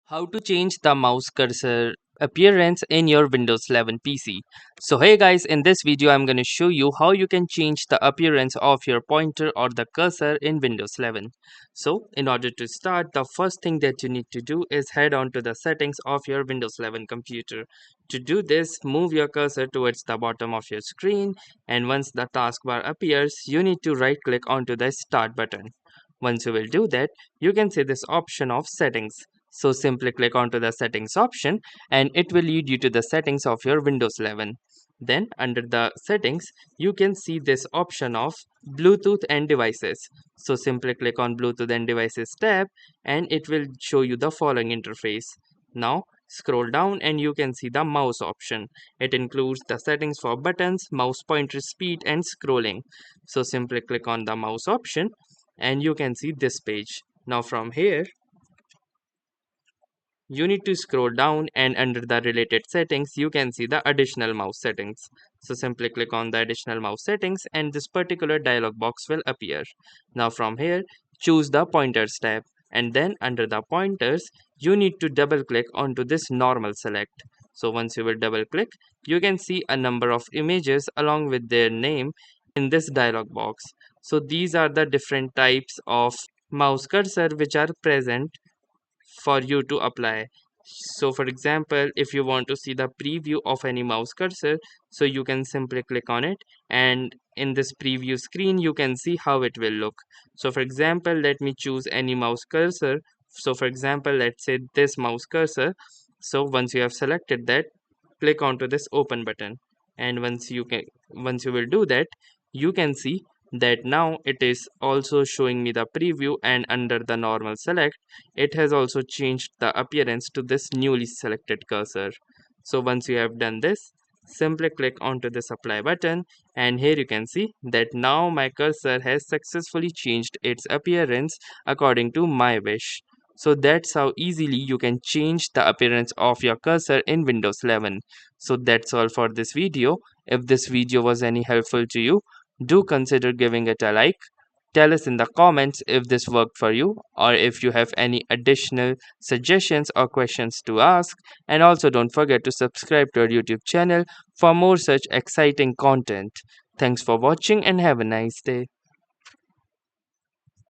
How to change the mouse cursor appearance in your Windows 11 PC. So hey guys, in this video I'm going to show you how you can change the appearance of your pointer or the cursor in Windows 11. So in order to start, the first thing that you need to do is head on to the settings of your Windows 11 computer. To do this, move your cursor towards the bottom of your screen, and once the taskbar appears, you need to right click onto the start button. Once you will do that, you can see this option of settings. So simply click onto the settings option and it will lead you to the settings of your Windows 11. Then under the settings, you can see this option of Bluetooth and devices. So simply click on Bluetooth and devices tab and it will show you the following interface. Now scroll down and you can see the mouse option. It includes the settings for buttons, mouse pointer speed and scrolling. So simply click on the mouse option and you can see this page. Now from here, you need to scroll down and under the related settings you can see the additional mouse settings. So simply click on the additional mouse settings and this particular dialog box will appear. Now from here, choose the pointers tab and then under the pointers you need to double click onto this normal select. So once you will double click, you can see a number of images along with their name in this dialog box. So these are the different types of mouse cursor which are present for you to apply. So for example, if you want to see the preview of any mouse cursor, so you can simply click on it and in this preview screen you can see how it will look. So for example, let me choose any mouse cursor. So for example, let's say this mouse cursor. So once you have selected that, click onto this open button, and once you will do that, you can see that now it is also showing me the preview, and under the normal select it has also changed the appearance to this newly selected cursor. So once you have done this, simply click onto this apply button and here you can see that now my cursor has successfully changed its appearance according to my wish. So that's how easily you can change the appearance of your cursor in Windows 11. So that's all for this video. If this video was any helpful to you, do consider giving it a like. Tell us in the comments if this worked for you or if you have any additional suggestions or questions to ask. And also don't forget to subscribe to our YouTube channel for more such exciting content. Thanks for watching and have a nice day.